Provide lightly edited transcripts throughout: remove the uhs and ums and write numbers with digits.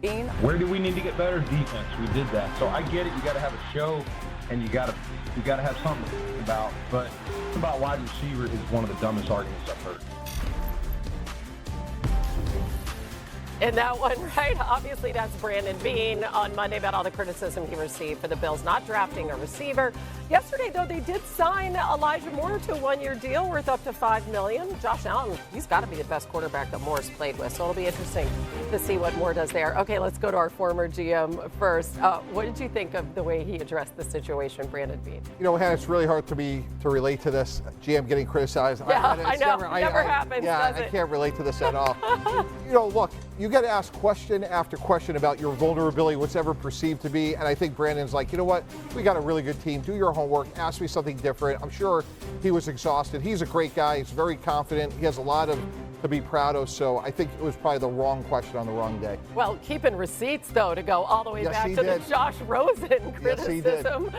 Where do we need to get better? Defense. We did that. So I get it. You got to have a show, and you got to have something to think about. But about wide receiver is one of the dumbest arguments I've heard. In that one, right? Obviously, that's Brandon Beane on Monday about all the criticism he received for the Bills not drafting a receiver. Yesterday, though, they did sign Elijah Moore to a one-year deal worth up to $5 million. Josh Allen, he's got to be the best quarterback that Moore's played with, so it'll be interesting to see what Moore does there. Okay, let's go to our former GM first. What did you think of the way he addressed the situation, Brandon Beane? You know, Hannah, it's really hard to relate to this. GM getting criticized. Yeah, I know. Never happens, does it? I can't relate to this at all. You know, look, you got to ask question after question about your vulnerability, what's ever perceived to be. And I think Brandon's like, you know what? We got a really good team. Do your homework. Ask me something different. I'm sure he was exhausted. He's a great guy. He's very confident. He has a lot to be proud of. So I think it was probably the wrong question on the wrong day. Well, keeping receipts, though, to go all the way back to the Josh Rosen criticism.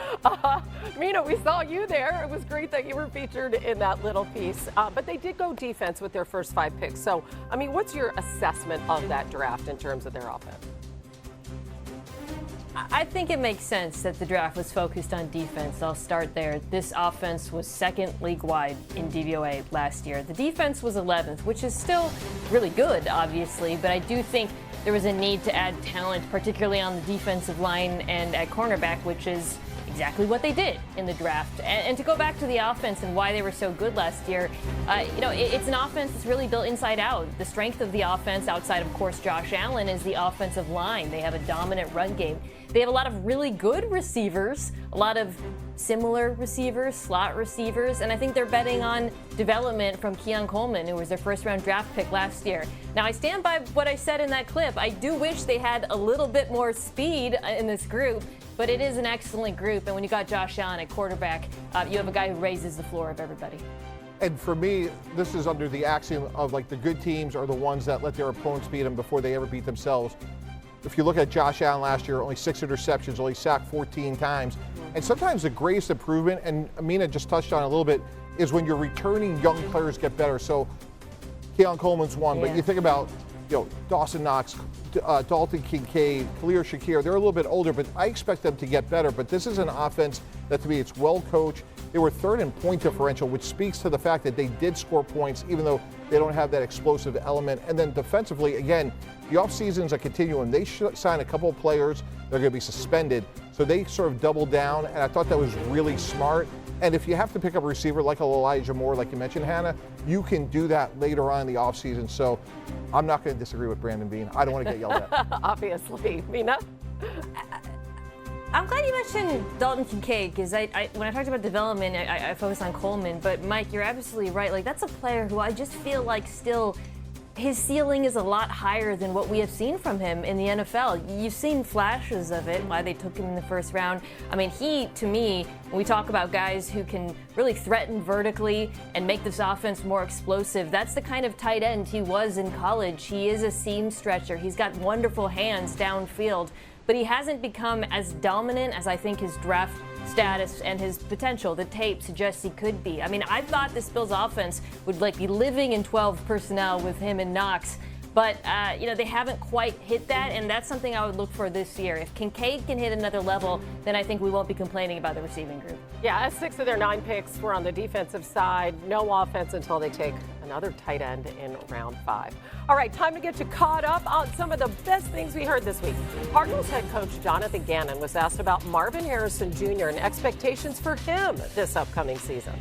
Mina, we saw you there. It was great that you were featured in that little piece. But they did go defense with their first 5 picks. So, I mean, what's your assessment of that draft in terms of their offense? I think it makes sense that the draft was focused on defense. I'll start there. This offense was second league-wide in DVOA last year. The defense was 11th, which is still really good, obviously, but I do think there was a need to add talent, particularly on the defensive line and at cornerback, which is exactly what they did in the draft. And to go back to the offense and why they were so good last year, it's an offense that's really built inside out. The strength of the offense, outside of course Josh Allen, is the offensive line. They have a dominant run game. They have a lot of really good receivers, a lot of similar receivers, slot receivers, and I think they're betting on development from Keon Coleman, who was their first-round draft pick last year. Now, I stand by what I said in that clip. I do wish they had a little bit more speed in this group, but it is an excellent group, and when you got Josh Allen at quarterback, you have a guy who raises the floor of everybody. And for me, this is under the axiom of like the good teams are the ones that let their opponents beat them before they ever beat themselves. If you look at Josh Allen last year, only 6 interceptions, only sacked 14 times. And sometimes the greatest improvement, and Amina just touched on it a little bit, is when you're returning young players get better. So Keon Coleman's one, but you think about, Dawson Knox, Dalton Kincaid, Khalil Shakir, they're a little bit older, but I expect them to get better. But this is an offense that, to me, it's well coached. They were third in point differential, which speaks to the fact that they did score points, even though they don't have that explosive element. And then defensively, again, the offseason's a continuum. They sign a couple of players that are going to be suspended. So they sort of doubled down, and I thought that was really smart. And if you have to pick up a receiver like Elijah Moore, like you mentioned, Hannah, you can do that later on in the offseason. So I'm not going to disagree with Brandon Beane. I don't want to get yelled at. Obviously. Mina? I'm glad you mentioned Dalton Kincaid, because when I talked about development, I focused on Coleman. But, Mike, you're absolutely right. Like, that's a player who I just feel like still his ceiling is a lot higher than what we have seen from him in the NFL. You've seen flashes of it, why they took him in the first round. I mean, he, to me, when we talk about guys who can really threaten vertically and make this offense more explosive, that's the kind of tight end he was in college. He is a seam stretcher. He's got wonderful hands downfield, but he hasn't become as dominant as I think his draft status and his potential, the tape suggests he could be. I mean, I thought this Bills offense would be living in 12 personnel with him and Knox, but they haven't quite hit that, and that's something I would look for this year. If Kincaid can hit another level, then I think we won't be complaining about the receiving group. Yeah, 6 of their 9 picks were on the defensive side. No offense until they take another tight end in round 5. All right, time to get you caught up on some of the best things we heard this week. Cardinals head coach Jonathan Gannon was asked about Marvin Harrison Jr. and expectations for him this upcoming season.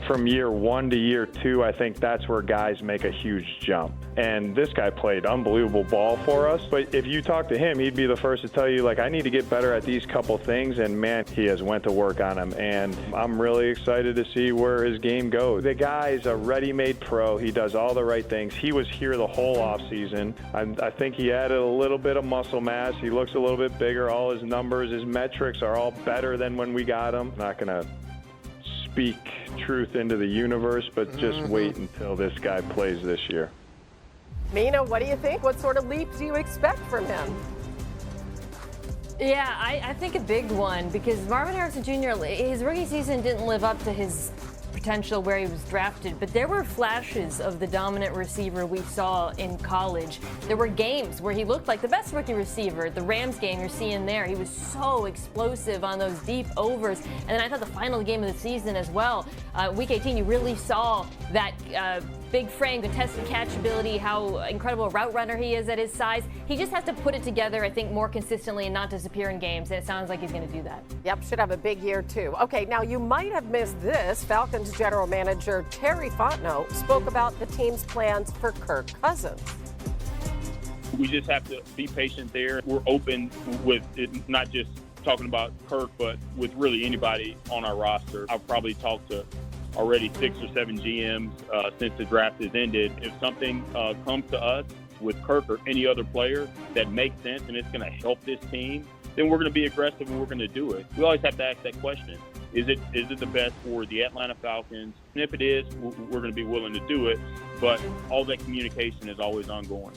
From year 1 to year 2, I think that's where guys make a huge jump. And this guy played unbelievable ball for us. But if you talk to him, he'd be the first to tell you, I need to get better at these couple things. And, man, he has went to work on them. And I'm really excited to see where his game goes. The guy's a ready-made pro. He does all the right things. He was here the whole offseason. I think he added a little bit of muscle mass. He looks a little bit bigger. All his numbers, his metrics are all better than when we got him. I'm not going to speak truth into the universe, but just wait until this guy plays this year. Mina, what do you think? What sort of leap do you expect from him? Yeah, I think a big one, because Marvin Harrison Jr., his rookie season didn't live up to his potential where he was drafted, but there were flashes of the dominant receiver we saw in college. There were games where he looked like the best rookie receiver. The Rams game you're seeing there, he was so explosive on those deep overs. And then I thought the final game of the season as well, week 18, you really saw that big frame, contested catch ability, how incredible a route runner he is at his size. He just has to put it together, I think, more consistently and not disappear in games. And it sounds like he's going to do that. Yep, should have a big year, too. Okay, now you might have missed this. Falcons general manager Terry Fontenot spoke about the team's plans for Kirk Cousins. We just have to be patient there. We're open with it, not just talking about Kirk, but with really anybody on our roster. I've probably talked to already 6 or 7 GMs since the draft has ended. If something comes to us with Kirk or any other player that makes sense and it's going to help this team, then we're going to be aggressive and we're going to do it. We always have to ask that question. Is it the best for the Atlanta Falcons? And if it is, we're going to be willing to do it. But all that communication is always ongoing.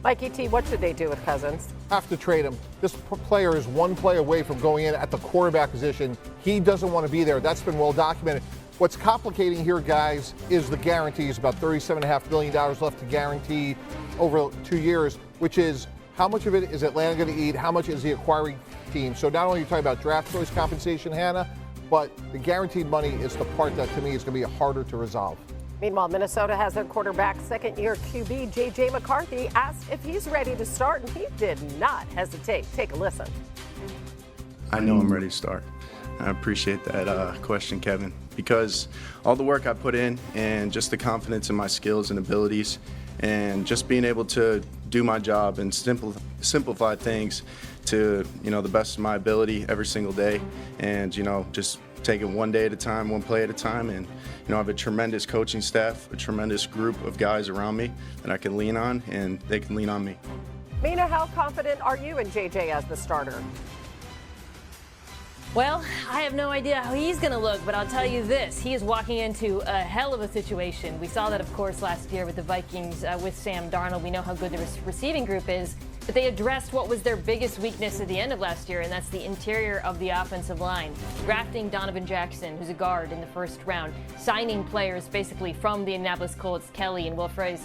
Mikey T, what should they do with Cousins? Have to trade him. This player is one play away from going in at the quarterback position. He doesn't want to be there. That's been well documented. What's complicating here, guys, is the guarantees. About $37.5 million left to guarantee over 2 years, which is how much of it is Atlanta going to eat? How much is the acquiring team? So not only are you talking about draft choice compensation, Hannah, but the guaranteed money is the part that, to me, is going to be harder to resolve. Meanwhile, Minnesota has their quarterback, second-year QB J.J. McCarthy, asked if he's ready to start, and he did not hesitate. Take a listen. I know I'm ready to start. I appreciate that question, Kevin, because all the work I put in and just the confidence in my skills and abilities and just being able to do my job and simplify things to, the best of my ability every single day and, just take it one day at a time, one play at a time. And, I have a tremendous coaching staff, a tremendous group of guys around me that I can lean on and they can lean on me. Mina, how confident are you in JJ as the starter? Well, I have no idea how he's going to look, but I'll tell you this. He is walking into a hell of a situation. We saw that, of course, last year with the Vikings with Sam Darnold. We know how good the receiving group is, but they addressed what was their biggest weakness at the end of last year, and that's the interior of the offensive line. Drafting Donovan Jackson, who's a guard, in the first round. Signing players basically from the Indianapolis Colts, Kelly and Will Fries.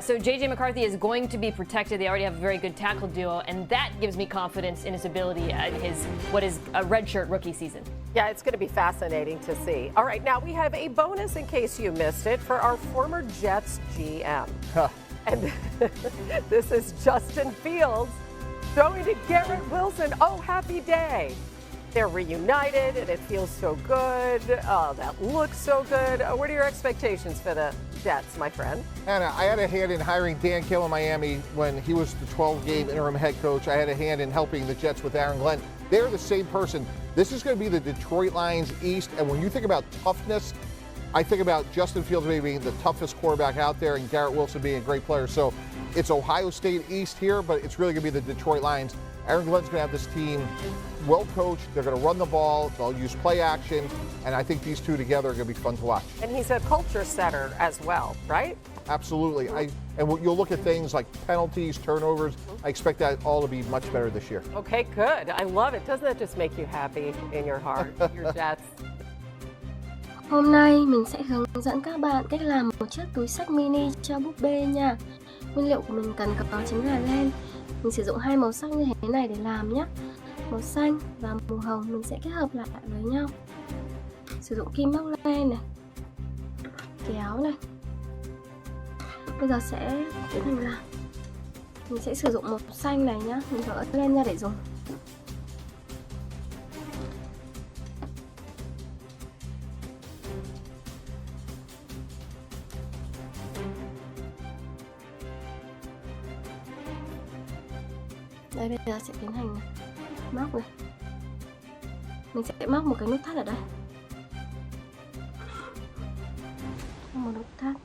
So J.J. McCarthy is going to be protected. They already have a very good tackle duo, and that gives me confidence in his ability in what is a redshirt rookie season. Yeah, it's going to be fascinating to see. All right, now we have a bonus in case you missed it for our former Jets GM. And this is Justin Fields throwing to Garrett Wilson. Oh, happy day. They're reunited, and it feels so good. Oh, that looks so good. What are your expectations for the Jets, my friend? Hannah, I had a hand in hiring Dan Campbell in Miami when he was the 12-game interim head coach. I had a hand in helping the Jets with Aaron Glenn. They're the same person. This is going to be the Detroit Lions East, and when you think about toughness, I think about Justin Fields maybe being the toughest quarterback out there and Garrett Wilson being a great player. So it's Ohio State East here, but it's really going to be the Detroit Lions. Aaron Glenn's going to have this team well coached. They're going to run the ball. They'll use play action. And I think these two together are going to be fun to watch. And he's a culture setter as well, right? Absolutely. And you'll look at things like penalties, turnovers. I expect that all to be much better this year. Okay, good. I love it. Doesn't that just make you happy in your heart, your Jets? Hôm nay mình sẽ hướng dẫn các bạn cách làm một chiếc túi xách mini cho búp bê nha. Nguyên liệu của mình cần có chính là len. Mình sử dụng hai màu sắc như thế này để làm nhé. Màu xanh và màu hồng mình sẽ kết hợp lại với nhau. Sử dụng kim móc len này, kéo này. Bây giờ sẽ tiến hành làm. Mình sẽ sử dụng màu xanh này nhá. Mình gỡ len ra để dùng. Đây, bây giờ sẽ tiến hành móc này. Mình sẽ móc một cái nút thắt ở đây. Một nút thắt.